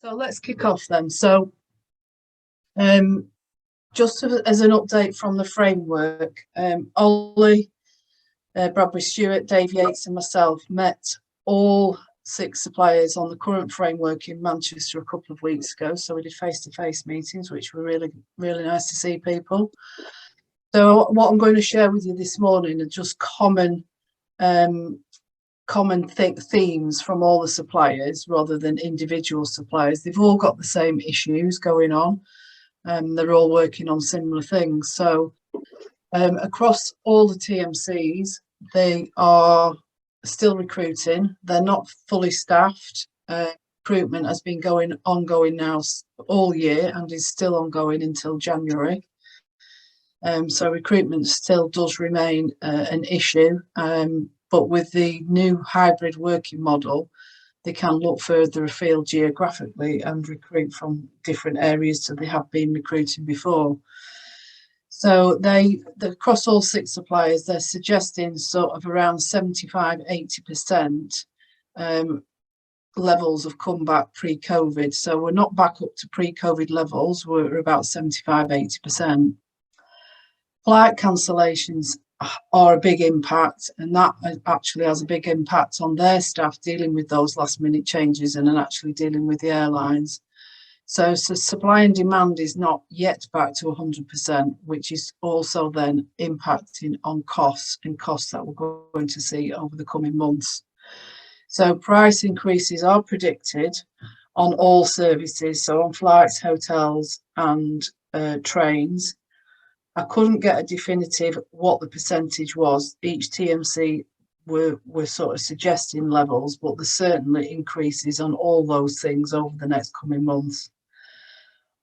So let's kick off then. So just as an update from the framework, Ollie, Bradbury Stewart, Dave Yates and myself met all 6 suppliers on the current framework in Manchester a couple of weeks ago. So we did face-to-face meetings, which were really, really nice to see people. So what I'm going to share with you this morning are just common themes from all the suppliers rather than individual suppliers. They've all got the same issues going on. They're all working on similar things. So across all the TMCs, they are still recruiting. They're not fully staffed. Recruitment has been ongoing now all year and is still ongoing until January. So recruitment still does remain an issue, but with the new hybrid working model, they can look further afield geographically and recruit from different areas that they have been recruiting before. So across all 6 suppliers, they're suggesting sort of around 75–80% levels have come back pre-COVID. So we're not back up to pre-COVID levels, we're about 75–80%. Flight cancellations are a big impact, and that actually has a big impact on their staff dealing with those last minute changes and actually dealing with the airlines. So supply and demand is not yet back to 100%, which is also then impacting on costs that we're going to see over the coming months. So price increases are predicted on all services, so on flights, hotels and trains. I couldn't get a definitive what the percentage was. Each TMC were sort of suggesting levels, but there's certainly increases on all those things over the next coming months.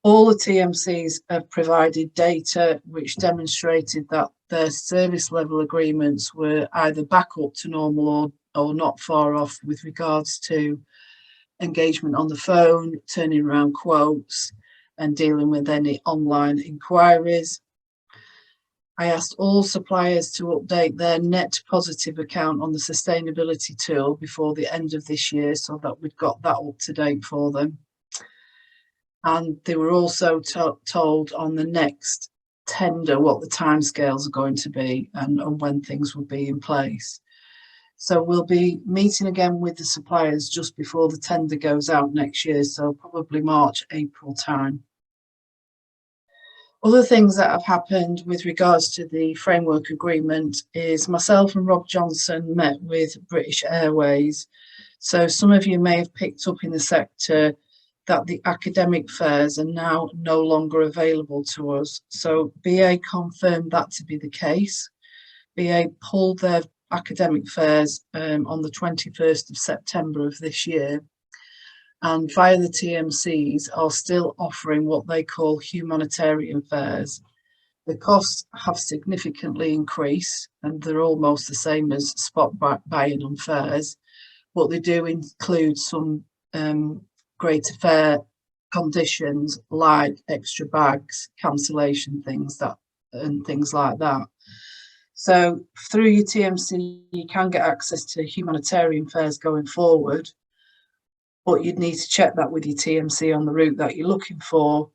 All the TMCs have provided data which demonstrated that their service level agreements were either back up to normal or not far off with regards to engagement on the phone, turning around quotes and dealing with any online inquiries. I asked all suppliers to update their net positive account on the sustainability tool before the end of this year so that we've got that up to date for them. And they were also told on the next tender what the timescales are going to be and when things will be in place. So we'll be meeting again with the suppliers just before the tender goes out next year, so probably March, April time. Other things that have happened with regards to the framework agreement is myself and Rob Johnson met with British Airways. So some of you may have picked up in the sector that the academic fares are now no longer available to us. So BA confirmed that to be the case. BA pulled their academic fares on the 21st of September of this year, and via the TMCs are still offering what they call humanitarian fares. The costs have significantly increased and they're almost the same as spot buying on fares, but they do include some greater fare conditions like extra bags, cancellation and things like that. So through your TMC, you can get access to humanitarian fares going forward, but you'd need to check that with your TMC on the route that you're looking for.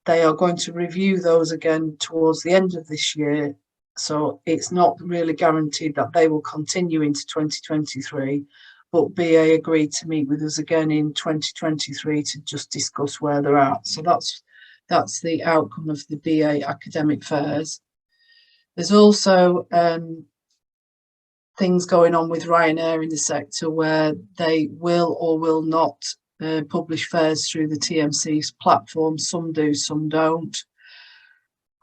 They are going to review those again towards the end of this year. So it's not really guaranteed that they will continue into 2023, but BA agreed to meet with us again in 2023 to just discuss where they're at. So that's the outcome of the BA academic fairs. There's also things going on with Ryanair in the sector where they will or will not publish fares through the TMC's platform. Some do, some don't.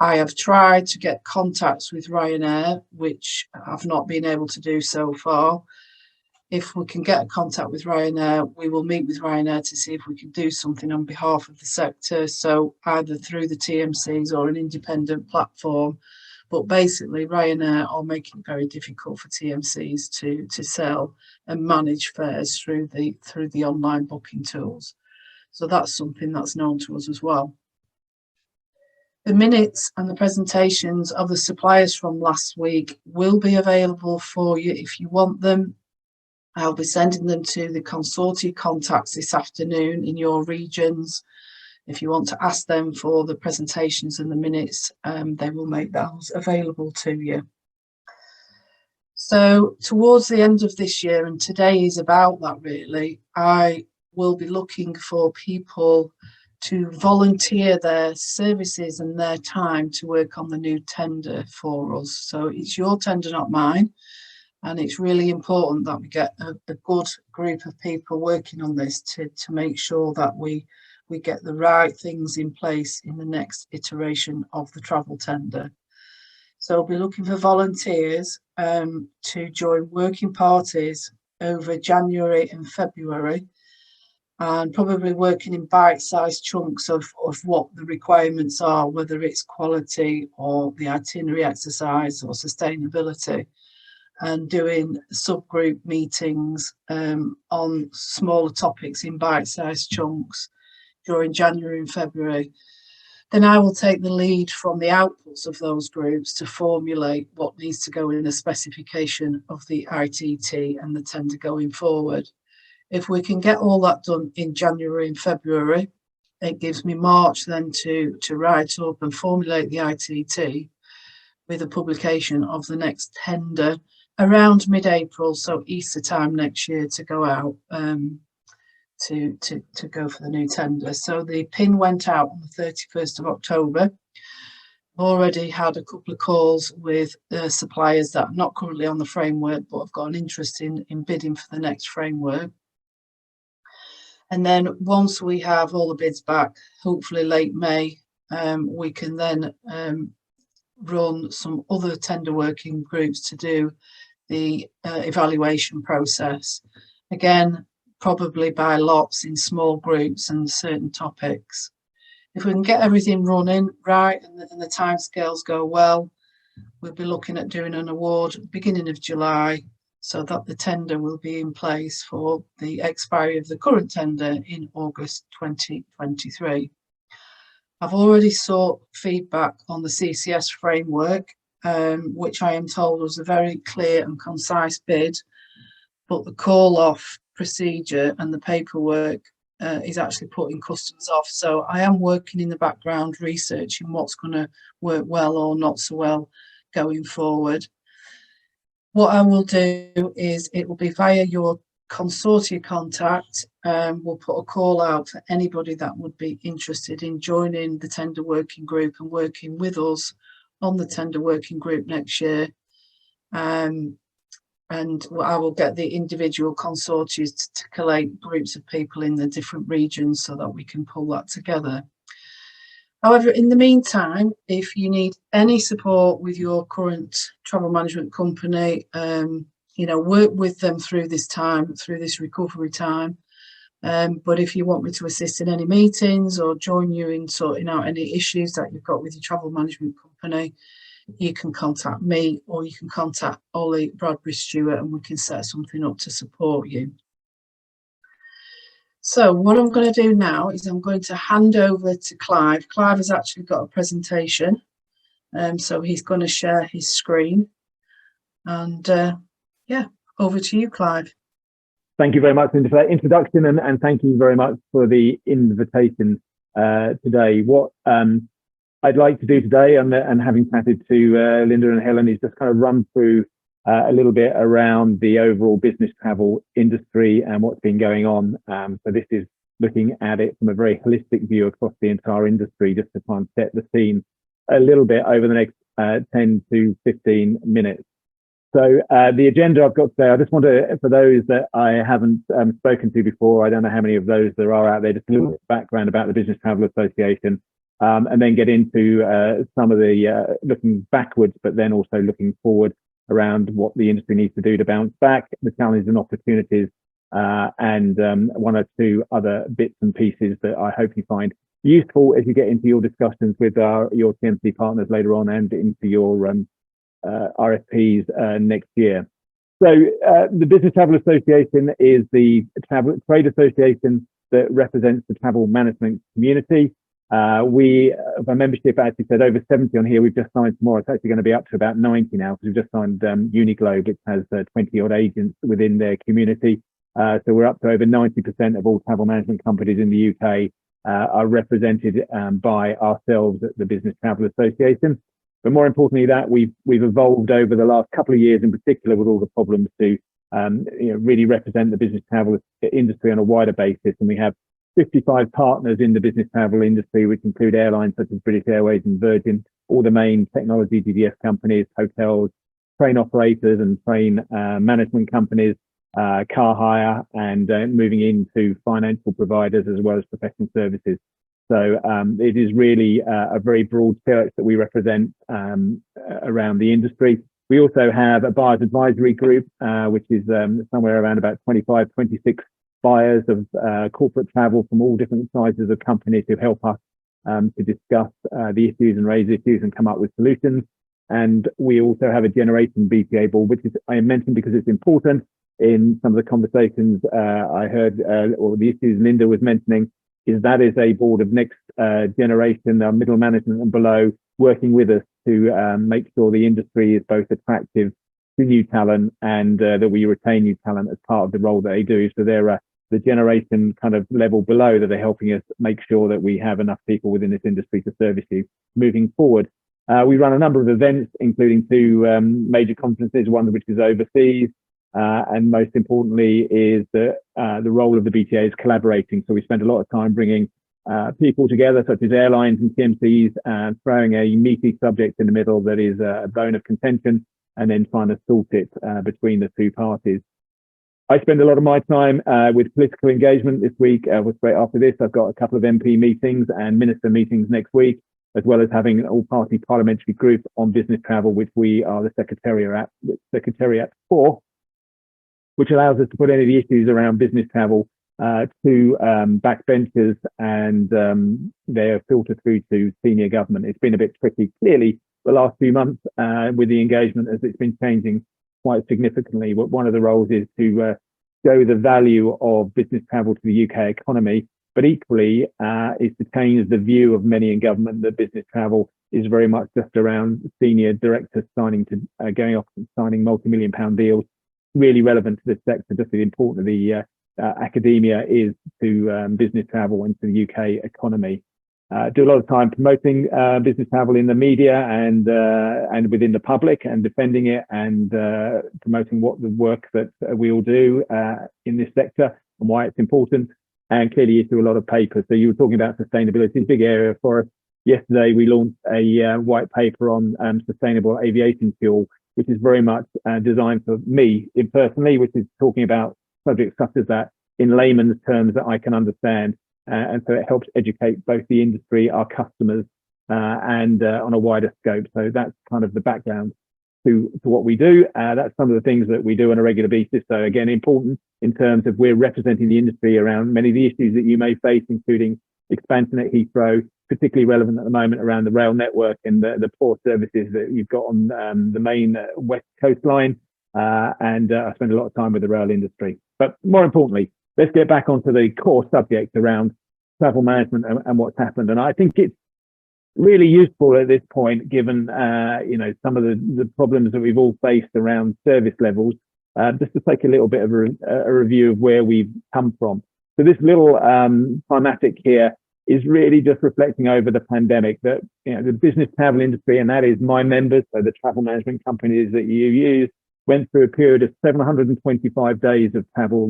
I have tried to get contacts with Ryanair, which I've not been able to do so far. If we can get a contact with Ryanair, we will meet with Ryanair to see if we can do something on behalf of the sector. So either through the TMCs or an independent platform. But basically, Ryanair are making it very difficult for TMCs to sell and manage fares through the online booking tools. So that's something that's known to us as well. The minutes and the presentations of the suppliers from last week will be available for you if you want them. I'll be sending them to the consortia contacts this afternoon in your regions. If you want to ask them for the presentations and the minutes, they will make those available to you. So towards the end of this year, and today is about that really, I will be looking for people to volunteer their services and their time to work on the new tender for us. So it's your tender, not mine. And it's really important that we get a good group of people working on this to make sure that we get the right things in place in the next iteration of the travel tender. So I'll be looking for volunteers to join working parties over January and February, and probably working in bite-sized chunks of what the requirements are, whether it's quality or the itinerary exercise or sustainability, and doing subgroup meetings on smaller topics in bite-sized chunks during January and February. Then I will take the lead from the outputs of those groups to formulate what needs to go in the specification of the ITT and the tender going forward. If we can get all that done in January and February, it gives me March then to write up and formulate the ITT with a publication of the next tender around mid-April, so Easter time next year, to go out to go for the new tender. So the PIN went out on the 31st of October. I've already had a couple of calls with suppliers that are not currently on the framework, but have got an interest in bidding for the next framework. And then once we have all the bids back, hopefully late May, we can then run some other tender working groups to do the evaluation process. Again, probably by lots in small groups and certain topics. If we can get everything running right and the timescales go well, we'll be looking at doing an award at the beginning of July, so that the tender will be in place for the expiry of the current tender in August 2023. I've already sought feedback on the CCS framework, which I am told was a very clear and concise bid, but the call-off procedure and the paperwork is actually putting customs off. So I am working in the background researching what's going to work well or not so well going forward. What I will do is it will be via your consortia contact. We'll put a call out for anybody that would be interested in joining the tender working group and working with us on the tender working group next year. And I will get the individual consortia to collate groups of people in the different regions so that we can pull that together. However, in the meantime, if you need any support with your current travel management company, work with them through this time, through this recovery time. But if you want me to assist in any meetings or join you in sorting out any issues that you've got with your travel management company, you can contact me or you can contact Ollie Bradbury Stewart and we can set something up to support you. So what I'm going to do now is I'm going to hand over to Clive. Clive has actually got a presentation, so he's going to share his screen. And yeah, over to you, Clive. Thank you very much, Linda, for that introduction, and thank you very much for the invitation today. What I'd like to do today, and having chatted to Linda and Helen, is just kind of run through a little bit around the overall business travel industry and what's been going on. So this is looking at it from a very holistic view across the entire industry, just to try and set the scene a little bit over the next 10 to 15 minutes. So the agenda I've got today, I just want to, for those that I haven't spoken to before, I don't know how many of those there are out there, just a little bit of background about the Business Travel Association, and then get into some of the looking backwards, but then also looking forward around what the industry needs to do to bounce back, the challenges and opportunities, and one or two other bits and pieces that I hope you find useful as you get into your discussions with your TMC partners later on and into your RFPs next year. So the Business Travel Association is the trade association that represents the travel management community. We, of our membership, actually said over 70 on here. We've just signed tomorrow. It's actually going to be up to about 90 now, because we've just signed Uniglobe, which has 20 odd agents within their community. So we're up to over 90% of all travel management companies in the UK are represented by ourselves at the Business Travel Association. But more importantly, that we've evolved over the last couple of years, in particular, with all the problems to really represent the business travel industry on a wider basis. And we have 55 partners in the business travel industry, which include airlines such as British Airways and Virgin, all the main technology DDS companies, hotels, train operators and train management companies, car hire, and moving into financial providers as well as professional services. So it is really a very broad church that we represent around the industry. We also have a buyers advisory group, which is somewhere around about 25, 26 buyers of corporate travel from all different sizes of companies who help us to discuss the issues and raise issues and come up with solutions. And we also have a generation BPA board, which is, I mentioned because it's important in some of the conversations I heard, or the issues Linda was mentioning, is that is a board of next generation, middle management and below, working with us to make sure the industry is both attractive to new talent and that we retain new talent as part of the role that they do. So they're the generation kind of level below that are helping us make sure that we have enough people within this industry to service you moving forward. We run a number of events, including two major conferences, one of which is overseas, and most importantly is the role of the BTA is collaborating. So we spend a lot of time bringing people together, such as airlines and TMCs, and throwing a meaty subject in the middle that is a bone of contention, and then trying to sort it between the two parties. I spend a lot of my time with political engagement this week. Straight after this, I've got a couple of MP meetings and minister meetings next week, as well as having an all-party parliamentary group on business travel, which we are the secretariat for, which allows us to put any of the issues around business travel to backbenchers, and they're filtered through to senior government. It's been a bit tricky, clearly, the last few months with the engagement, as it's been changing quite significantly. But one of the roles is to show the value of business travel to the UK economy, but equally is to change the view of many in government that business travel is very much just around senior directors going off and signing multi-million-pound deals. Really relevant to this sector, just as important the academia is to business travel and to the UK economy. Do a lot of time promoting business travel in the media and within the public, and defending it and promoting what the work that we all do in this sector and why it's important. And clearly issue a lot of papers. So you were talking about sustainability, a big area for us. Yesterday we launched a white paper on sustainable aviation fuel, which is very much designed for me personally, which is talking about subjects such as that in layman's terms that I can understand. And so it helps educate both the industry, our customers, and on a wider scope. So that's kind of the background to what we do. That's some of the things that we do on a regular basis. So again, important in terms of we're representing the industry around many of the issues that you may face, including expansion at Heathrow, particularly relevant at the moment around the rail network and the poor services that you've got on the main west coastline. And I spend a lot of time with the rail industry. But more importantly, let's get back onto the core subject around travel management and what's happened. And I think it's really useful at this point, given some of the problems that we've all faced around service levels, just to take a little bit of a review of where we've come from. So this little climatic here is really just reflecting over the pandemic that the business travel industry, and that is my members, so the travel management companies that you use, went through a period of 725 days of travel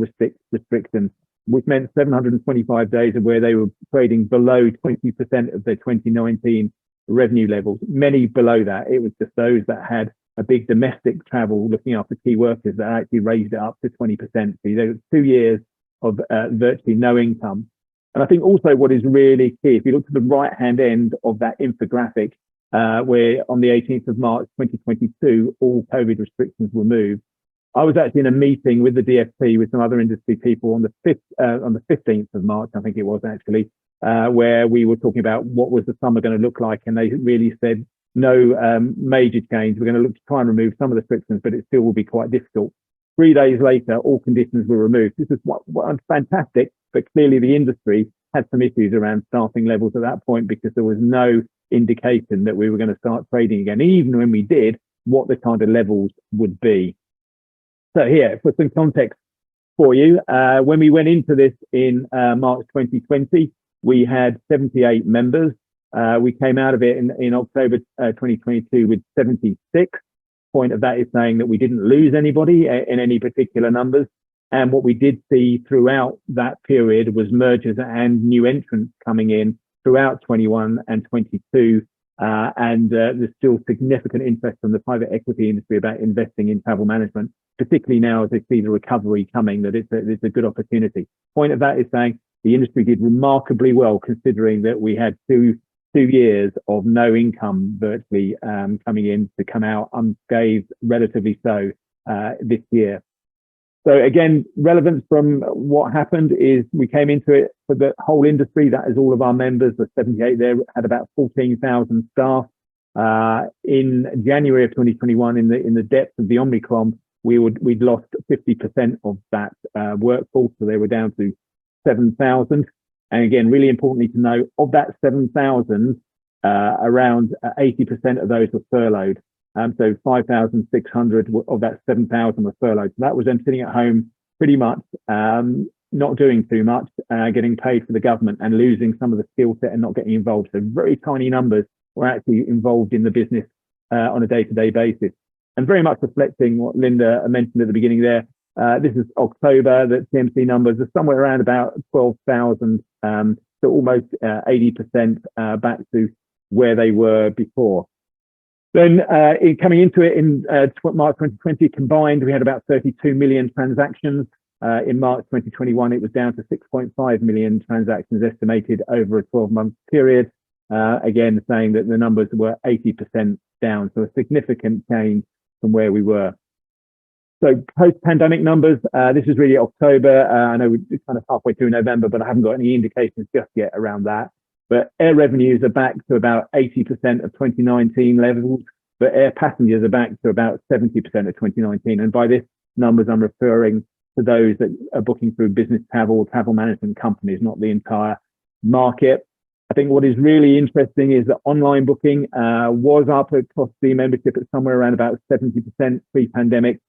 restrictions, which meant 725 days of where they were trading below 20% of their 2019 revenue levels. Many below that. It was just those that had a big domestic travel looking after key workers that actually raised it up to 20%. So there was 2 years of virtually no income. And I think also what is really key, if you look to the right-hand end of that infographic, where on the 18th of March 2022, all COVID restrictions were moved. I was actually in a meeting with the DfT with some other industry people on the 15th of March, I think it was actually, where we were talking about what was the summer going to look like, and they really said no major change. We're going to look to try and remove some of the restrictions, but it still will be quite difficult. 3 days later, all conditions were removed. This is what fantastic, but clearly the industry had some issues around staffing levels at that point because there was no indication that we were going to start trading again, even when we did, what the kind of levels would be. So here, for some context for you, when we went into this in March 2020, we had 78 members. We came out of it in October 2022 with 76. Point of that is saying that we didn't lose anybody in any particular numbers. And what we did see throughout that period was mergers and new entrants coming in throughout 21 and 22. And there's still significant interest from the private equity industry about investing in travel management, particularly now as they see the recovery coming, that it's a good opportunity. Point of that is saying the industry did remarkably well, considering that we had two years of no income virtually coming in to come out unscathed, relatively so this year. So again, relevance from what happened is we came into it for the whole industry. That is all of our members. The 78 there had about 14,000 staff. In January of 2021, in the depths of the Omicron, we'd lost 50% of that workforce, so they were down to 7,000. And again, really importantly to know, of that 7,000, around 80% of those were furloughed. So 5,600 of that 7,000 were furloughed. So that was them sitting at home pretty much, not doing too much, getting paid for the government and losing some of the skill set and not getting involved. So very tiny numbers were actually involved in the business on a day-to-day basis. And very much reflecting what Linda mentioned at the beginning there. This is October, the TMC numbers are somewhere around about 12,000, so almost 80% back to where they were before. Then coming into it in March 2020 combined, we had about 32 million transactions. In March 2021, it was down to 6.5 million transactions estimated over a 12-month period. Again, saying that the numbers were 80% down, so a significant change from where we were. So post-pandemic numbers, this is really October. I know we're kind of halfway through November, but I haven't got any indications just yet around that. But air revenues are back to about 80% of 2019 levels, but air passengers are back to about 70% of 2019. And by this numbers, I'm referring to those that are booking through business travel management companies, not the entire market. I think what is really interesting is that online booking was up across the membership at somewhere around about 70% pre-pandemic.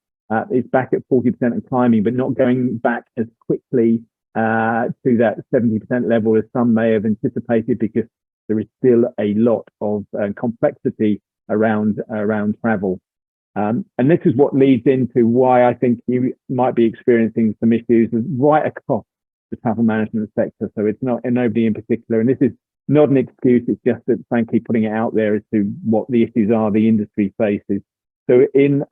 It's back at 40% and climbing, but not going back as quickly to that 70% level as some may have anticipated, because there is still a lot of complexity around travel. And this is what leads into why I think you might be experiencing some issues right across the travel management sector. So it's not nobody in particular, and this is not an excuse. It's just that, frankly, putting it out there as to what the issues are the industry faces. So in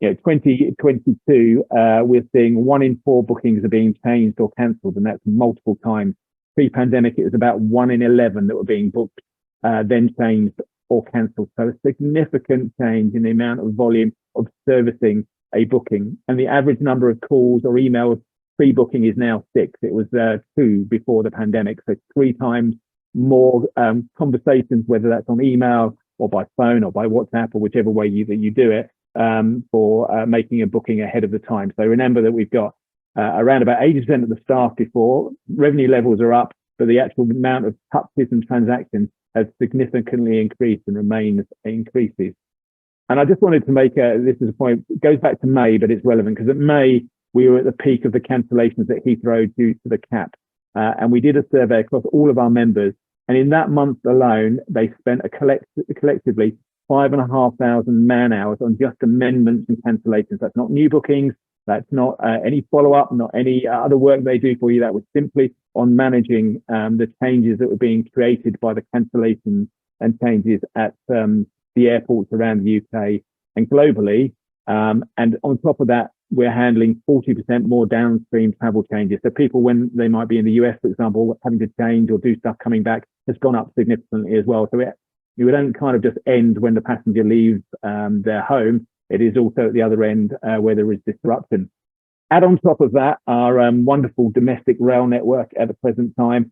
2022, we're seeing 1 in 4 bookings are being changed or cancelled, and that's multiple times. Pre-pandemic, it was about 1 in 11 that were being booked, then changed or cancelled. So a significant change in the amount of volume of servicing a booking. And the average number of calls or emails pre-booking is now 6. It was 2 before the pandemic. So 3 times more conversations, whether that's on email or by phone or by WhatsApp or whichever way that you do it, for making a booking ahead of the time. So remember that we've got around about 80% of the staff before. Revenue levels are up, but the actual amount of touches and transactions has significantly increased and increases. And I just wanted to make this is a point, it goes back to May, but it's relevant because at May, we were at the peak of the cancellations at Heathrow due to the cap. And we did a survey across all of our members. And in that month alone, they spent collectively 5,500 man hours on just amendments and cancellations. That's not new bookings. That's not any follow-up, not any other work they do for you. That was simply on managing the changes that were being created by the cancellations and changes at the airports around the UK and globally. And on top of that, we're handling 40% more downstream travel changes. So people, when they might be in the US, for example, having to change or do stuff coming back, has gone up significantly as well. So we don't kind of just end when the passenger leaves their home. It is also at the other end where there is disruption. Add on top of that, our wonderful domestic rail network at the present time.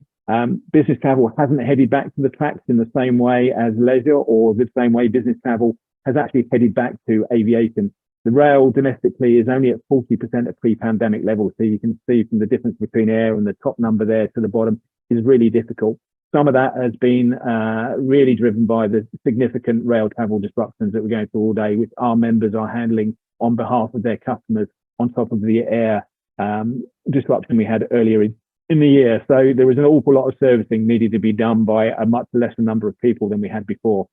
Business travel hasn't headed back to the tracks in the same way as leisure, or the same way business travel has actually headed back to aviation. The rail domestically is only at 40% of pre-pandemic levels. So you can see from the difference between air and the top number there to the bottom is really difficult. Some of that has been really driven by the significant rail travel disruptions that we're going through all day, which our members are handling on behalf of their customers, on top of the air disruption we had earlier in the year. So there was an awful lot of servicing needed to be done by a much lesser number of people than we had before.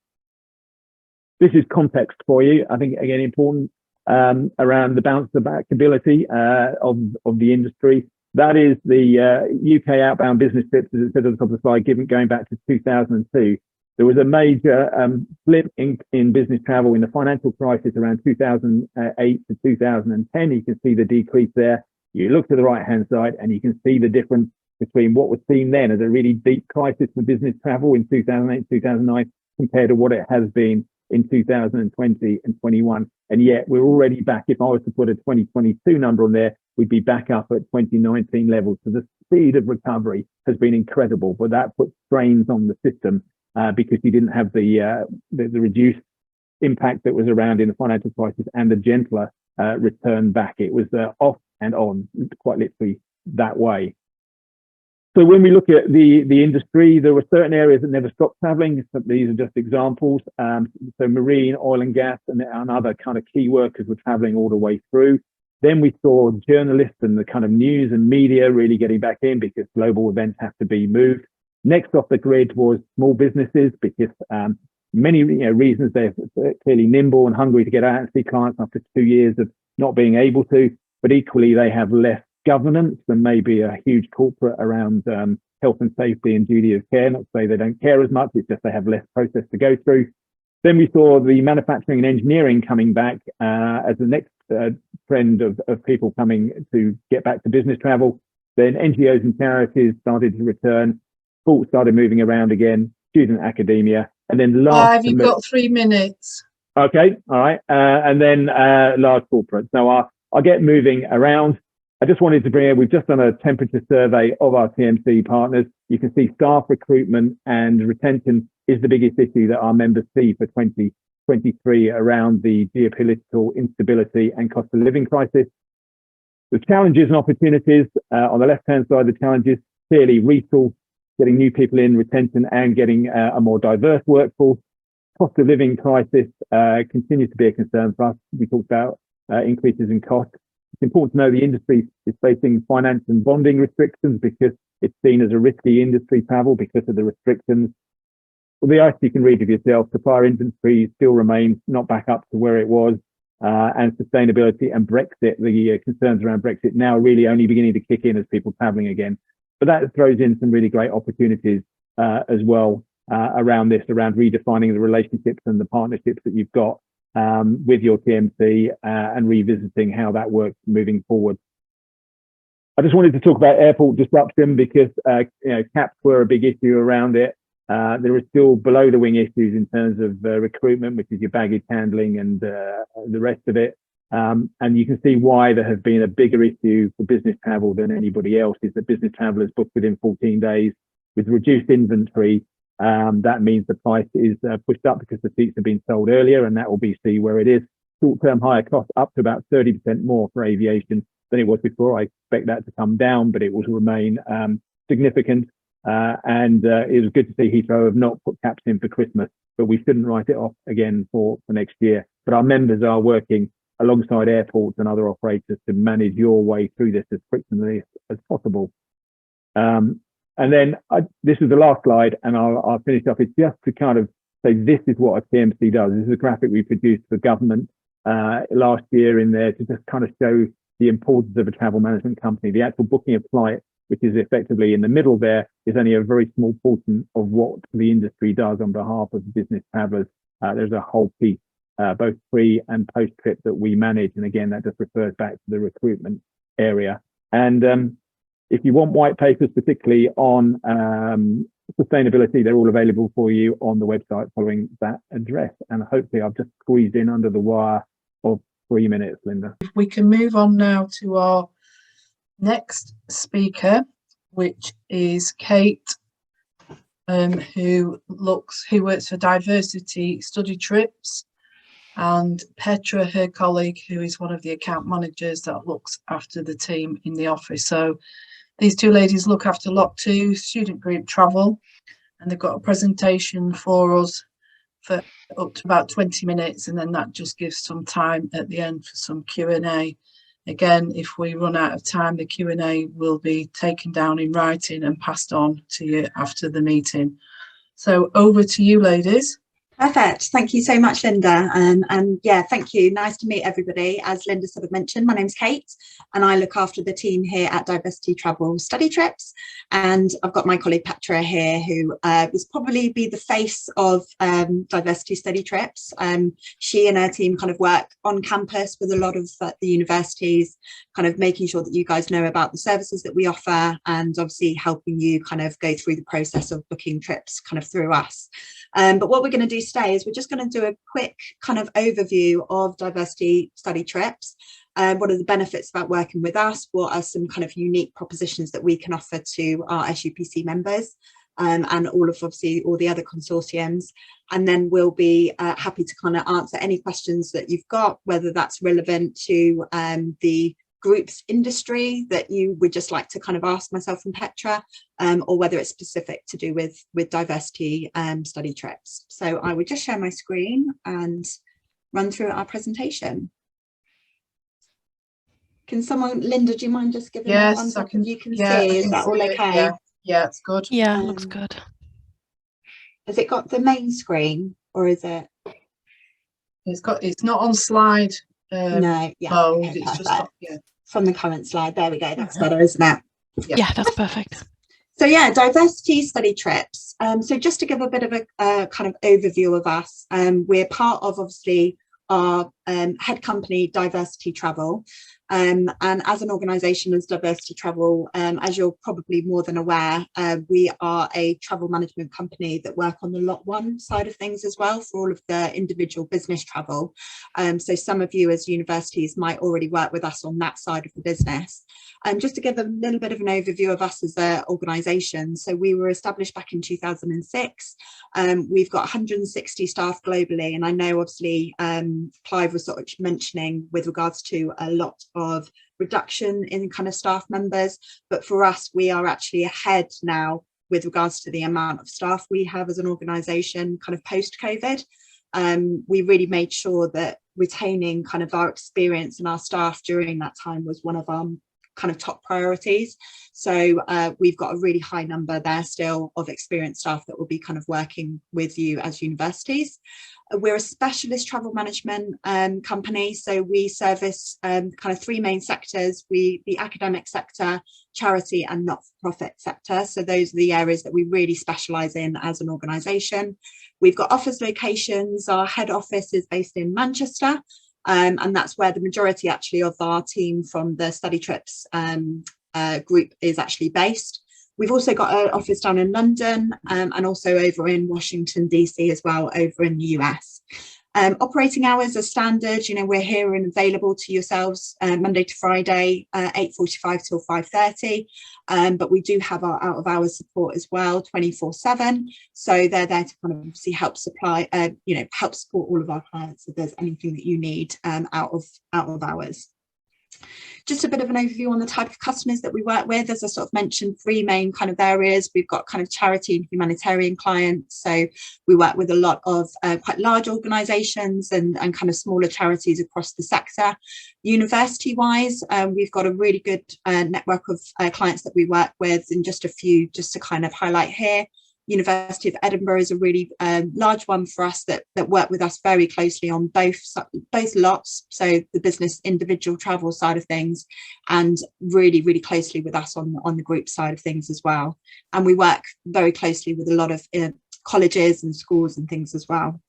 This is context for you. I think, again, important around the bouncebackability of the industry. That is the UK outbound business trips, as it said at the top of the slide, going back to 2002. There was a major flip in business travel in the financial crisis around 2008 to 2010. You can see the decrease there. You look to the right-hand side and you can see the difference between what was seen then as a really deep crisis for business travel in 2008, 2009, compared to what it has been in 2020 and 21. And yet we're already back. If I was to put a 2022 number on there, we'd be back up at 2019 levels. So the speed of recovery has been incredible, but that puts strains on the system because you didn't have the reduced impact that was around in the financial crisis and the gentler return back. It was off and on, quite literally that way. So when we look at the industry, there were certain areas that never stopped traveling. So these are just examples. So marine, oil and gas, and other kind of key workers were traveling all the way through. Then we saw journalists and the kind of news and media really getting back in because global events have to be moved. Next off the grid was small businesses because many reasons. They're clearly nimble and hungry to get out and see clients after 2 years of not being able to, but equally they have less governance than maybe a huge corporate around health and safety and duty of care. Not to say they don't care as much, it's just they have less process to go through. Then we saw the manufacturing and engineering coming back as the next trend of people coming to get back to business travel. Then NGOs and charities started to return. Sports started moving around again, student academia, and then last... You've got 3 minutes. Okay, all right. And then large corporates. Now I'll get moving around. I just wanted to bring in, we've just done a temperature survey of our TMC partners. You can see staff recruitment and retention is the biggest issue that our members see for 2023 around the geopolitical instability and cost of living crisis. The challenges and opportunities on the left-hand side, the challenges, clearly resource, getting new people in, retention, and getting a more diverse workforce. Cost of living crisis continues to be a concern for us. We talked about increases in cost. It's important to know the industry is facing finance and bonding restrictions because it's seen as a risky industry travel because of the restrictions. Well, the ice you can read of yourself, supplier inventory still remains not back up to where it was, and sustainability and Brexit, the concerns around Brexit now really only beginning to kick in as people traveling again. But that throws in some really great opportunities as well around this, around redefining the relationships and the partnerships that you've got with your TMC and revisiting how that works moving forward. I just wanted to talk about airport disruption because caps were a big issue around it. There are still below the wing issues in terms of recruitment, which is your baggage handling and the rest of it. And you can see why there has been a bigger issue for business travel than anybody else is that business travelers book within 14 days with reduced inventory. That means the price is pushed up because the seats have been sold earlier, and that will be see where it is. Short-term higher cost up to about 30% more for aviation than it was before. I expect that to come down, but it will remain significant. And it was good to see Heathrow have not put caps in for Christmas, but we shouldn't write it off again for next year. But our members are working alongside airports and other operators to manage your way through this as frictionless as possible. And then this is the last slide, and I'll finish up. It's just to kind of say this is what a TMC does. This is a graphic we produced for government last year in there to just kind of show the importance of a travel management company. The actual booking of flight, which is effectively in the middle there, is only a very small portion of what the industry does on behalf of business travelers. There's a whole piece, both pre and post trip, that we manage. And again, that just refers back to the recruitment area. And if you want white papers, particularly on sustainability, they're all available for you on the website following that address. And hopefully I've just squeezed in under the wire of 3 minutes, Linda. If we can move on now to our next speaker, which is Kate, who works for Diversity Study Trips. and Petra, her colleague, who is one of the account managers that looks after the team in the office. So these two ladies look after Lot 2 student group travel, and they've got a presentation for us for up to about 20 minutes, and then that just gives some time at the end for some Q&A. Again, if we run out of time, the Q&A will be taken down in writing and passed on to you after the meeting. So over to you, ladies. Perfect. Thank you so much, Linda. And yeah, thank you. Nice to meet everybody. As Linda sort of mentioned, my name's Kate, and I look after the team here at Diversity Travel Study Trips. And I've got my colleague Petra here, who will probably be the face of Diversity Study Trips. She and her team kind of work on campus with a lot of the universities, kind of making sure that you guys know about the services that we offer, and obviously helping you kind of go through the process of booking trips kind of through us. But what we're going to do today is we're just going to do a quick kind of overview of Diversity Study Trips. What are the benefits about working with us? What are some kind of unique propositions that we can offer to our SUPC members, and obviously all the other consortiums? And then we'll be happy to kind of answer any questions that you've got, whether that's relevant to the group's industry that you would just like to kind of ask myself and Petra, or whether it's specific to do with diversity study trips. So I would just share my screen and run through our presentation. Can someone, Linda, do you mind just giving me a thumbs up if you can see? Is that all okay? Yeah, it's good. Yeah, looks good. Has it got the main screen, or is it? It's not on slide. No, yeah, mode. okay, It's just from the current slide. There we go. That's better, isn't it? Yeah, that's perfect. So yeah, diversity study trips. So just to give a bit of a kind of overview of us, we're part of obviously our head company, Diversity Travel. And as an organisation, as Diversity Travel, as you're probably more than aware, we are a travel management company that work on the Lot 1 side of things as well for all of the individual business travel. So some of you as universities might already work with us on that side of the business. Just to give a little bit of an overview of us as an organisation, so we were established back in 2006. We've got 160 staff globally, and I know obviously Clive was sort of mentioning with regards to a lot of reduction in kind of staff members, but for us we are actually ahead now with regards to the amount of staff we have as an organisation kind of post-COVID. We really made sure that retaining kind of our experience and our staff during that time was one of our kind of top priorities. So we've got a really high number there still of experienced staff that will be kind of working with you as universities. We're a specialist travel management company, so we service kind of three main sectors: the academic sector, charity and not-for-profit sector. So those are the areas that we really specialise in as an organisation. We've got office locations. Our head office is based in Manchester, and that's where the majority actually of our team from the study trips group is actually based. We've also got an office down in London, and also over in Washington DC as well, over in the US. Operating hours are standard. You know, we're here and available to yourselves Monday to Friday, 8:45 till 5:30. But we do have our out of hours support as well, 24/7. So they're there to kind of obviously help supply, help support all of our clients if there's anything that you need out of hours. Just a bit of an overview on the type of customers that we work with. As I sort of mentioned, three main kind of areas. We've got kind of charity and humanitarian clients. So we work with a lot of quite large organisations and kind of smaller charities across the sector. University wise, we've got a really good network of clients that we work with, and just a few just to kind of highlight here. University of Edinburgh is a really large one for us that work with us very closely on both lots, so the business individual travel side of things, and really closely with us on the group side of things as well. And we work very closely with a lot of colleges and schools and things as well.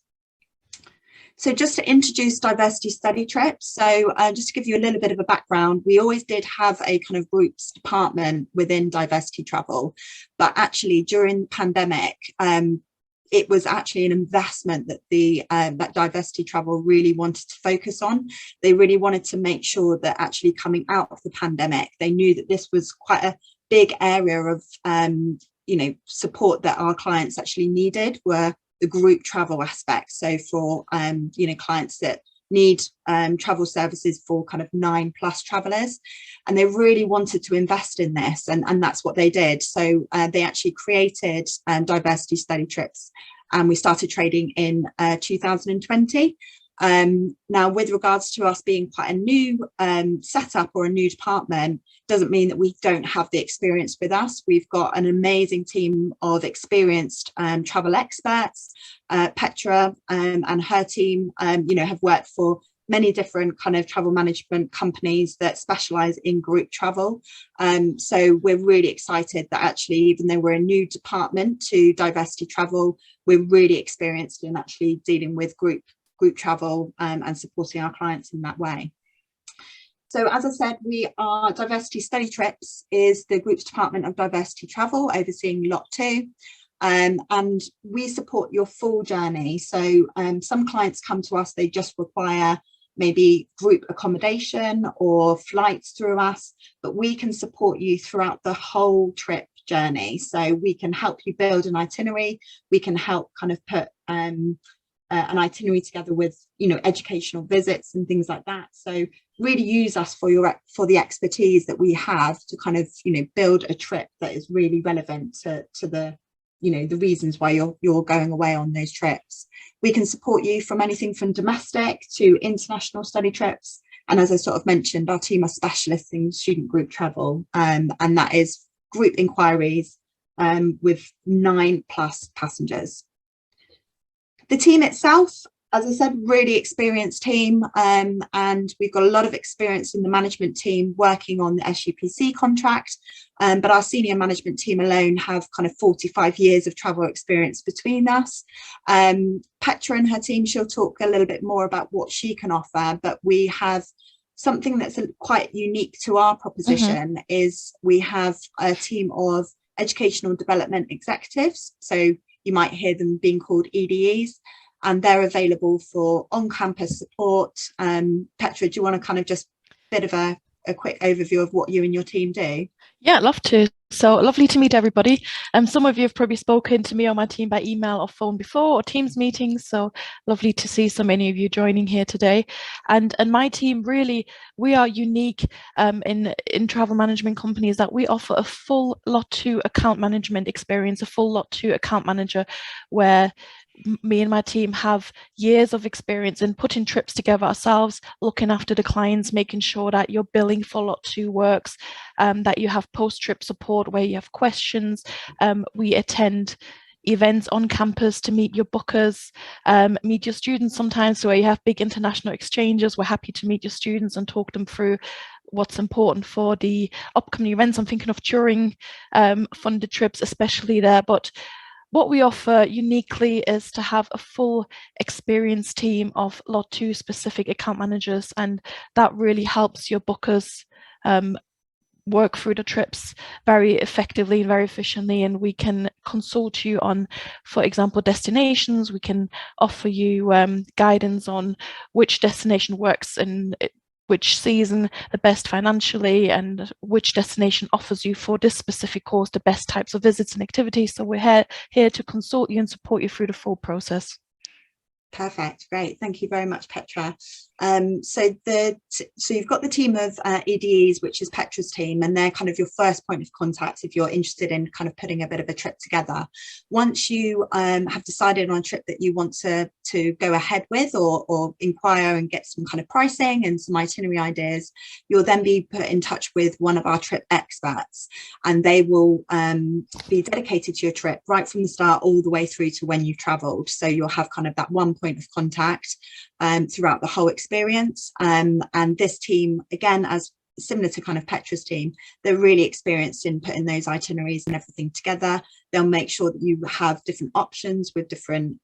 So just to introduce diversity study trips, so just to give you a little bit of a background, we always did have a kind of groups department within diversity travel, but actually during the pandemic, it was actually an investment that that diversity travel really wanted to focus on. They really wanted to make sure that actually coming out of the pandemic, they knew that this was quite a big area of support that our clients actually needed, were the group travel aspect. So for you know, clients that need travel services for kind of 9+ travellers, and they really wanted to invest in this, and that's what they did. So they actually created diversity study trips, and we started trading in 2020. Now, with regards to us being quite a new setup or a new department, doesn't mean that we don't have the experience with us. We've got an amazing team of experienced travel experts. Petra and her team, you know, have worked for many different kind of travel management companies that specialize in group travel. So we're really excited that actually, even though we're a new department to diversity travel, we're really experienced in actually dealing with group travel and supporting our clients in that way. So as I said, we are Diversity Study Trips is the group's department of diversity travel, overseeing lot 2. And we support your full journey. So some clients come to us, they just require maybe group accommodation or flights through us, but we can support you throughout the whole trip journey. So we can help you build an itinerary. We can help kind of put an itinerary together with, you know, educational visits and things like that. So really use us for the expertise that we have to kind of, you know, build a trip that is really relevant to the, you know, the reasons why you're going away on those trips. We can support you from anything from domestic to international study trips. And as I sort of mentioned, our team are specialists in student group travel, and that is group inquiries with 9+ passengers. The team itself, as I said, really experienced team, and we've got a lot of experience in the management team working on the SUPC contract, but our senior management team alone have kind of 45 years of travel experience between us. Petra and her team, she'll talk a little bit more about what she can offer, but we have something that's quite unique to our proposition is we have a team of educational development executives. So you might hear them being called EDEs, and they're available for on-campus support. Petra, do you want to kind of just bit of a quick overview of what you and your team do? Yeah, I'd love to. So lovely to meet everybody. Some of you have probably spoken to me or my team by email or phone before, or Teams meetings. So lovely to see so many of you joining here today. And my team, really, we are unique in travel management companies that we offer a full lot 2 account management experience, a full lot 2 account manager, where me and my team have years of experience in putting trips together ourselves, looking after the clients, making sure that your billing for lot 2 works, that you have post-trip support where you have questions. We attend events on campus to meet your bookers, meet your students sometimes. So where you have big international exchanges, we're happy to meet your students and talk them through what's important for the upcoming events. I'm thinking of touring funded trips, especially there. But what we offer uniquely is to have a full experienced team of lot 2 specific account managers, and that really helps your bookers work through the trips very effectively and very efficiently. And we can consult you on, for example, destinations. We can offer you guidance on which destination works in which season the best financially, and which destination offers you for this specific course the best types of visits and activities. So we're here to consult you and support you through the full process. Perfect, great, thank you very much, Petra. So you've got the team of EDEs, which is Petra's team, and they're kind of your first point of contact if you're interested in kind of putting a bit of a trip together. Once you have decided on a trip that you want to go ahead with, or inquire and get some kind of pricing and some itinerary ideas, you'll then be put in touch with one of our trip experts, and they will be dedicated to your trip right from the start all the way through to when you've travelled. So you'll have kind of that one point of contact throughout the whole experience. And this team, again, as similar to kind of Petra's team, they're really experienced in putting those itineraries and everything together. They'll make sure that you have different options with different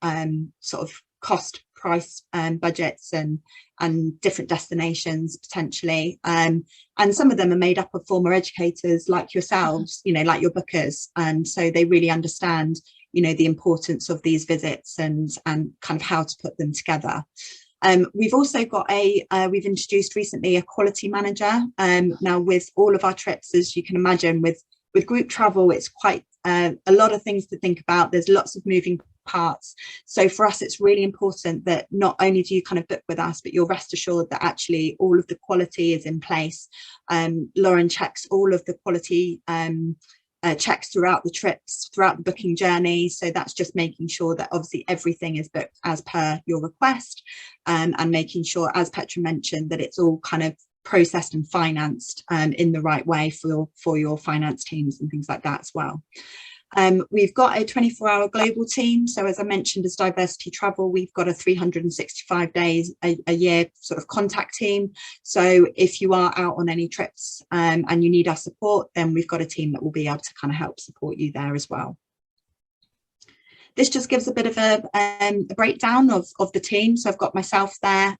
sort of cost price budgets and different destinations potentially, and some of them are made up of former educators like yourselves, you know, like your bookers, and so they really understand, you know, the importance of these visits and kind of how to put them together. We've also got we've introduced recently a quality manager. Now with all of our trips, as you can imagine, with group travel, it's quite a lot of things to think about. There's lots of moving parts. So for us, it's really important that not only do you kind of book with us, but you're rest assured that actually all of the quality is in place. Lauren checks all of the quality checks throughout the trips, throughout the booking journey. So that's just making sure that obviously everything is booked as per your request, and making sure, as Petra mentioned, that it's all kind of processed and financed in the right way for your finance teams and things like that as well. We've got a 24-hour global team. So as I mentioned, as Diversity Travel, we've got a 365 days a year sort of contact team. So if you are out on any trips and you need our support, then we've got a team that will be able to kind of help support you there as well. This just gives a bit of a breakdown of the team. So I've got myself there.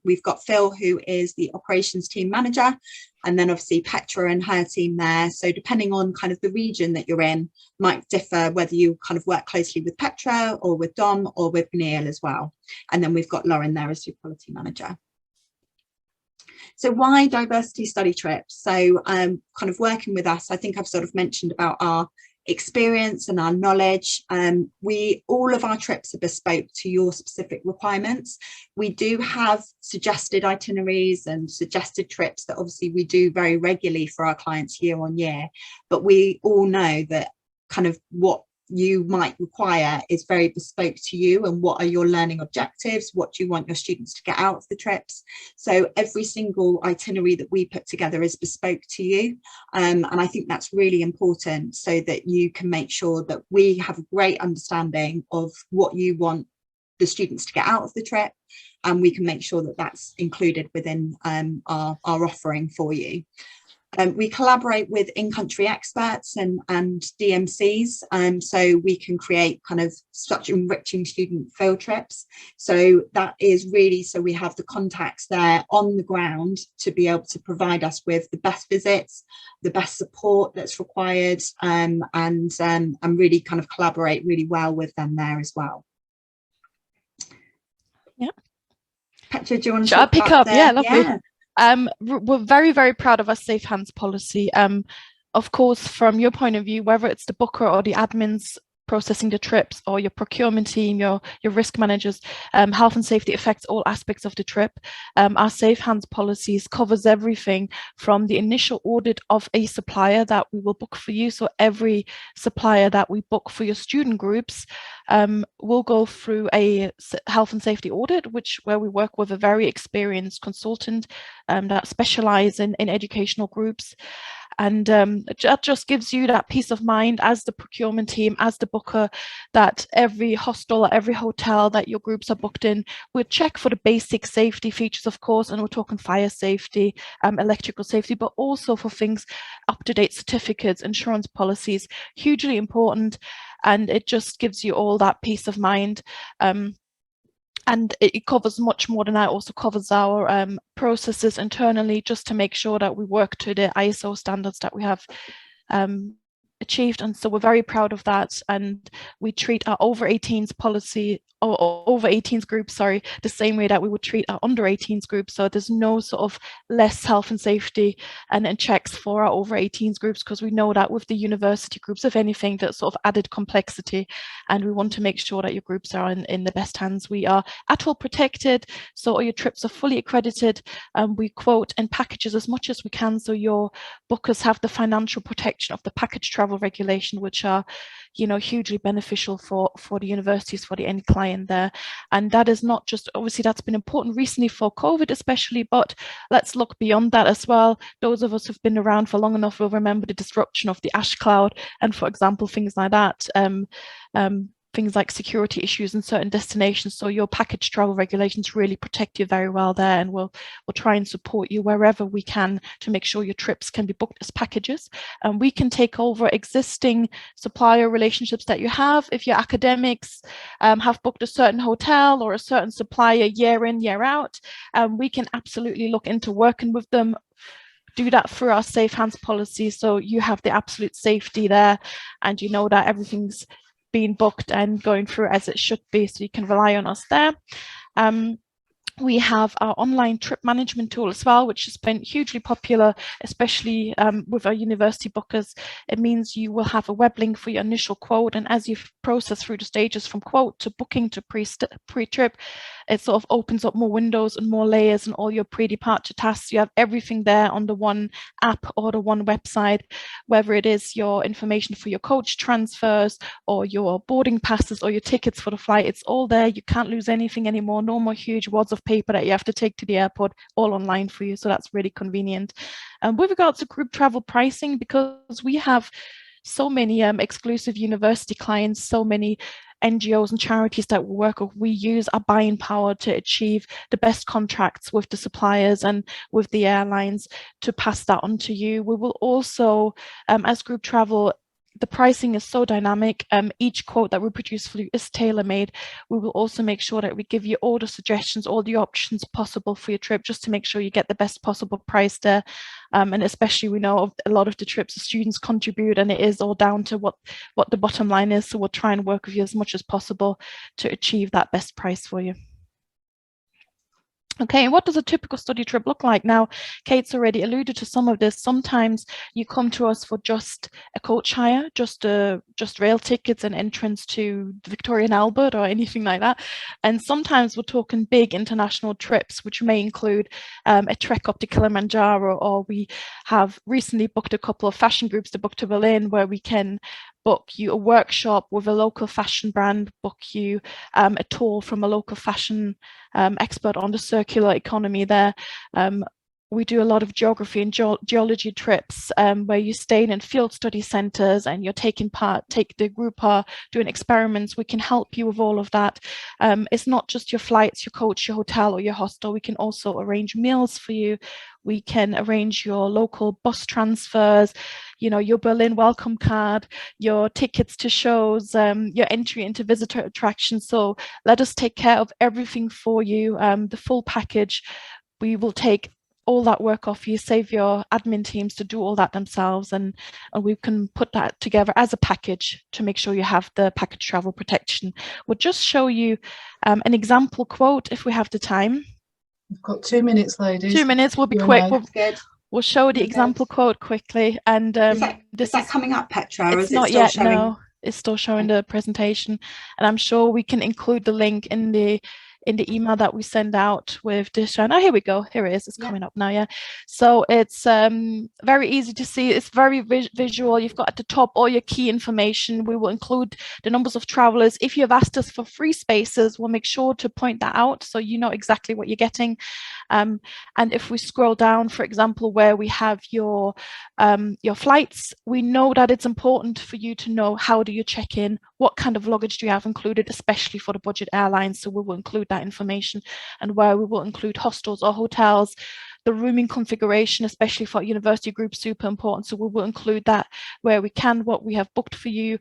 We've got Phil, who is the operations team manager, and then obviously Petra and her team there. So depending on kind of the region that you're in, might differ whether you kind of work closely with Petra or with Dom or with Neil as well. And then we've got Lauren there as your quality manager. So why diversity study trips? So kind of working with us, I think I've sort of mentioned about our experience and our knowledge. All of our trips are bespoke to your specific requirements. We do have suggested itineraries and suggested trips that obviously we do very regularly for our clients year on year, but we all know that kind of what you might require is very bespoke to you, and what are your learning objectives, what do you want your students to get out of the trips. So every single itinerary that we put together is bespoke to you, and I think that's really important, so that you can make sure that we have a great understanding of what you want the students to get out of the trip, and we can make sure that that's included within our offering for you. We collaborate with in-country experts and DMCs, so we can create kind of such enriching student field trips. So that is really, so we have the contacts there on the ground to be able to provide us with the best visits, the best support that's required, and really kind of collaborate really well with them there as well. Yeah. Petra, do you want to Shall I pick up? Yeah, lovely. Yeah. We're very, very proud of our safe hands policy. Of course, from your point of view, whether it's the booker or the admins processing the trips, or your procurement team, your risk managers, health and safety affects all aspects of the trip. Our safe hands policies covers everything from the initial audit of a supplier that we will book for you. So every supplier that we book for your student groups will go through a health and safety audit, where we work with a very experienced consultant that specialises in educational groups. And that just gives you that peace of mind as the procurement team, as the booker, that every hostel or every hotel that your groups are booked in, we'll check for the basic safety features, of course, and we're talking fire safety, electrical safety, but also for things, up-to-date certificates, insurance policies, hugely important. And it just gives you all that peace of mind. And it covers much more than that. It also covers our processes internally, just to make sure that we work to the ISO standards that we have achieved. And so we're very proud of that. And we treat our over 18s policy, or over 18s group, sorry, the same way that we would treat our under 18s group. So there's no sort of less health and safety and checks for our over 18s groups, because we know that with the university groups, if anything, that's sort of added complexity, and we want to make sure that your groups are in the best hands. We are ATOL protected, so all your trips are fully accredited. We quote in packages as much as we can, so your bookers have the financial protection of the package travel regulation, which are, you know, hugely beneficial for the universities, for the end client there. And that is not just, obviously that's been important recently for COVID especially, but let's look beyond that as well. Those of us who've been around for long enough will remember the disruption of the ash cloud, and for example things like that, things like security issues in certain destinations. So your package travel regulations really protect you very well there, and we'll try and support you wherever we can to make sure your trips can be booked as packages. And we can take over existing supplier relationships that you have. If your academics have booked a certain hotel or a certain supplier year in, year out, we can absolutely look into working with them, do that through our safe hands policy, so you have the absolute safety there, and you know that everything's being booked and going through as it should be, so you can rely on us there. We have our online trip management tool as well, which has been hugely popular, especially with our university bookers. It means you will have a web link for your initial quote, and as you process through the stages from quote to booking to pre-trip, it sort of opens up more windows and more layers and all your pre-departure tasks. You have everything there on the one app or the one website, whether it is your information for your coach transfers or your boarding passes or your tickets for the flight. It's all there. You can't lose anything anymore. No more huge wads of paper that you have to take to the airport, all online for you. So that's really convenient. With regards to group travel pricing, because we have so many exclusive university clients, so many NGOs and charities that we work with, we use our buying power to achieve the best contracts with the suppliers and with the airlines to pass that on to you. We will also, as group travel, the pricing is so dynamic. Each quote that we produce for you is tailor-made. We will also make sure that we give you all the suggestions, all the options possible for your trip, just to make sure you get the best possible price there. And especially, we know a lot of the trips the students contribute, and it is all down to what the bottom line is. So we'll try and work with you as much as possible to achieve that best price for you. Okay, what does a typical study trip look like? Now, Kate's already alluded to some of this. Sometimes you come to us for just a coach hire, just rail tickets and entrance to Victoria and Albert or anything like that. And sometimes we're talking big international trips, which may include a trek up to Kilimanjaro, or we have recently booked a couple of fashion groups to book to Berlin, where we can book you a workshop with a local fashion brand, book you a tour from a local fashion expert on the circular economy there. We do a lot of geography and geology trips where you're staying in field study centres and you're the group are doing experiments. We can help you with all of that. It's not just your flights, your coach, your hotel or your hostel. We can also arrange meals for you. We can arrange your local bus transfers, you know, your Berlin welcome card, your tickets to shows, your entry into visitor attractions. So let us take care of everything for you, the full package. We will take all that work off you, save your admin teams to do all that themselves, and we can put that together as a package to make sure you have the package travel protection. We'll just show you an example quote if we have the time. We've got 2 minutes, ladies. 2 minutes, we'll be quick. Good. We'll show the example quote quickly. And is that coming up, Petra? Or it's is it not still yet, showing? no. It's still showing the presentation, and I'm sure we can include the link in the email that we send out with this. Oh, here we go. Here it is. It's coming up now. Yeah. So it's very easy to see. It's very visual. You've got at the top all your key information. We will include the numbers of travelers. If you have asked us for free spaces, we'll make sure to point that out so you know exactly what you're getting. And if we scroll down, for example, where we have your flights, we know that it's important for you to know how do you check in, what kind of luggage do you have included, especially for the budget airlines. So we will include that information, and where we will include hostels or hotels, the rooming configuration, especially for university groups, super important. So we will include that where we can, what we have booked for you.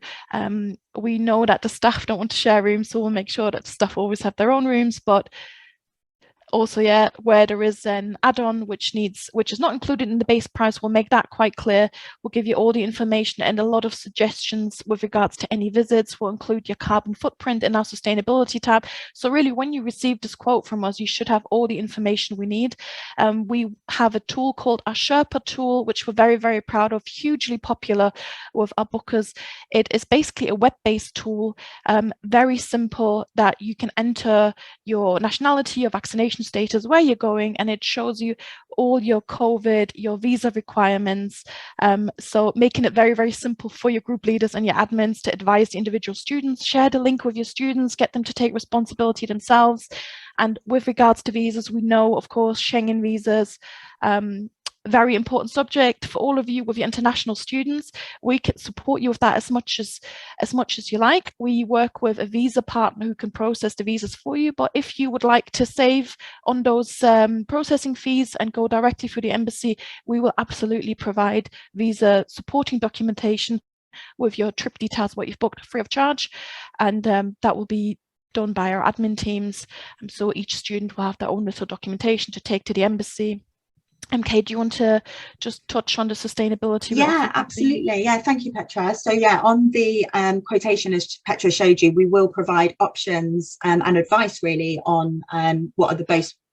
We know that the staff don't want to share rooms, so we'll make sure that the staff always have their own rooms, but also, yeah, where there is an add-on which is not included in the base price, we'll make that quite clear. We'll give you all the information and a lot of suggestions with regards to any visits. We'll include your carbon footprint in our sustainability tab. So really, when you receive this quote from us, you should have all the information we need. We have a tool called our Sherpa tool, which we're very, very proud of, hugely popular with our bookers. It is basically a web-based tool, very simple, that you can enter your nationality, your vaccination status, where you're going, and it shows you all your COVID, your visa requirements. So making it very, very simple for your group leaders and your admins to advise the individual students. Share the link with your students, get them to take responsibility themselves. And with regards to visas, we know, of course, Schengen visas, very important subject for all of you with your international students. We can support you with that as much as you like. We work with a visa partner who can process the visas for you, but if you would like to save on those processing fees and go directly through the embassy, we will absolutely provide visa supporting documentation with your trip details, what you've booked, free of charge, and that will be done by our admin teams. So each student will have their own little documentation to take to the embassy. Kate, do you want to just touch on the sustainability? Yeah, absolutely. Yeah, thank you, Petra. So yeah, on the quotation, as Petra showed you, we will provide options and advice really on what are the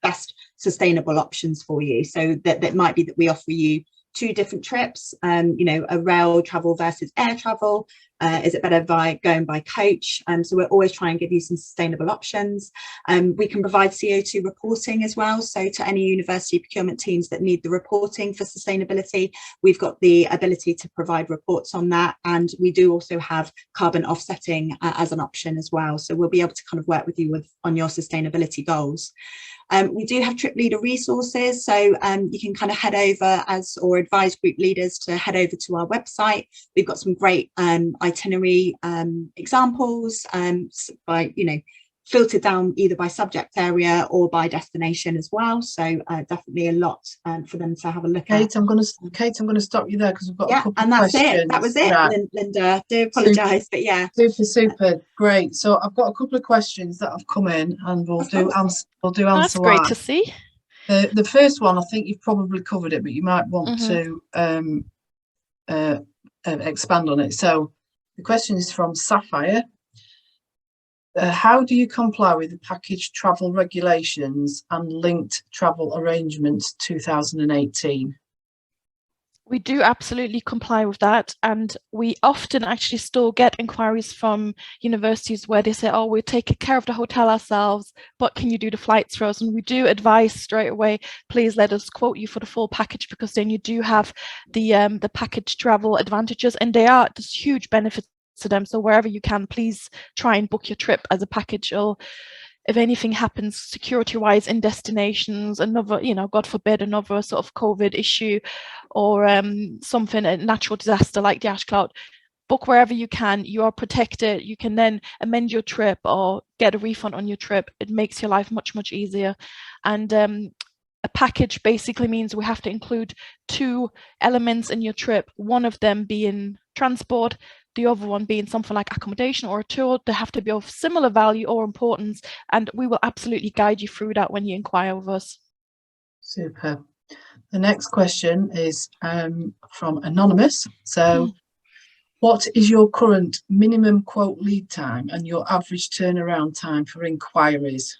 best sustainable options for you. So that might be that we offer you 2 different trips, you know, a rail travel versus air travel. Is it better by going by coach? So we're always trying to give you some sustainable options. We can provide CO2 reporting as well. So to any university procurement teams that need the reporting for sustainability, we've got the ability to provide reports on that. And we do also have carbon offsetting as an option as well. So we'll be able to kind of work with you on your sustainability goals. We do have trip leader resources, so you can kind of head over or advise group leaders to head over to our website. We've got some great itinerary examples by, you know, filtered down either by subject area or by destination as well. So definitely a lot for them to have a look at. Kate, I'm going to stop you there because we've got a couple and of that's questions. it. That was it, right. Linda. I do apologise, but yeah. Super, great. So I've got a couple of questions that have come in, and we'll do answer. That's great to see. The first one, I think you've probably covered it, but you might want to expand on it. So the question is from Sapphire. How do you comply with the package travel regulations and linked travel arrangements 2018? We do absolutely comply with that, and we often actually still get inquiries from universities where they say, oh, we're taking care of the hotel ourselves, but can you do the flights for us? And we do advise straight away, please let us quote you for the full package, because then you do have the package travel advantages, and there's huge benefits to them. So wherever you can, please try and book your trip as a package, or if anything happens security wise in destinations, another, you know, God forbid, another sort of COVID issue or something, a natural disaster like the ash cloud, book wherever you can. You are protected. You can then amend your trip or get a refund on your trip. It makes your life much, much easier. And a package basically means we have to include 2 elements in your trip, one of them being transport, the other one being something like accommodation or a tour. They have to be of similar value or importance, and we will absolutely guide you through that when you inquire with us. Super. The next question is from Anonymous. So what is your current minimum quote lead time and your average turnaround time for inquiries?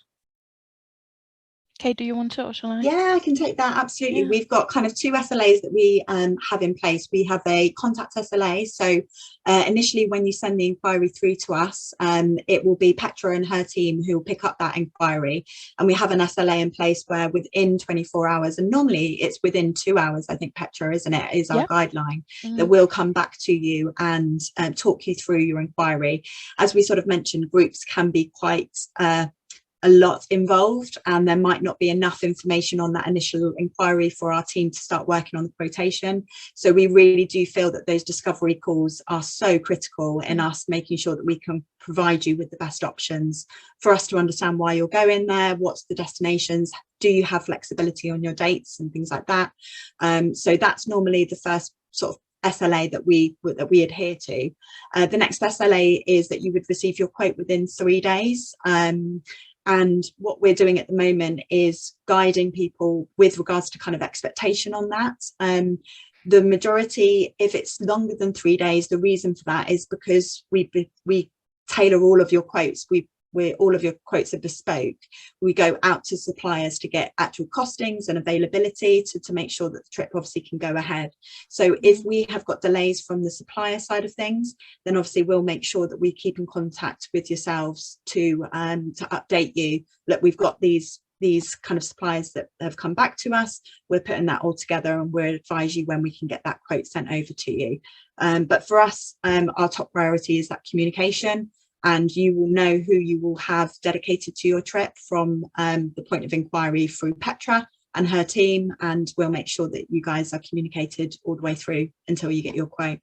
Kate, do you want to, or shall I? Yeah, I can take that, absolutely. Yeah. We've got kind of 2 SLAs that we have in place. We have a contact SLA. So initially when you send the inquiry through to us, it will be Petra and her team who will pick up that inquiry. And we have an SLA in place where within 24 hours, and normally it's within 2 hours, I think, Petra, isn't it, is our guideline, that we'll come back to you and talk you through your inquiry. As we sort of mentioned, groups can be quite a lot involved, and there might not be enough information on that initial inquiry for our team to start working on the quotation. So we really do feel that those discovery calls are so critical in us making sure that we can provide you with the best options for us to understand why you're going there, what's the destinations, do you have flexibility on your dates and things like that. So that's normally the first sort of SLA that we adhere to. The next SLA is that you would receive your quote within 3 days. And what we're doing at the moment is guiding people with regards to kind of expectation on that. The majority, if it's longer than 3 days, the reason for that is because we tailor all of your quotes. All of your quotes are bespoke. We go out to suppliers to get actual costings and availability to make sure that the trip obviously can go ahead. So if we have got delays from the supplier side of things, then obviously we'll make sure that we keep in contact with yourselves to update you that we've got these kind of suppliers that have come back to us. We're putting that all together and we'll advise you when we can get that quote sent over to you. But for us, our top priority is that communication. And you will know who you will have dedicated to your trip from the point of inquiry through Petra and her team, and we'll make sure that you guys are communicated all the way through until you get your quote.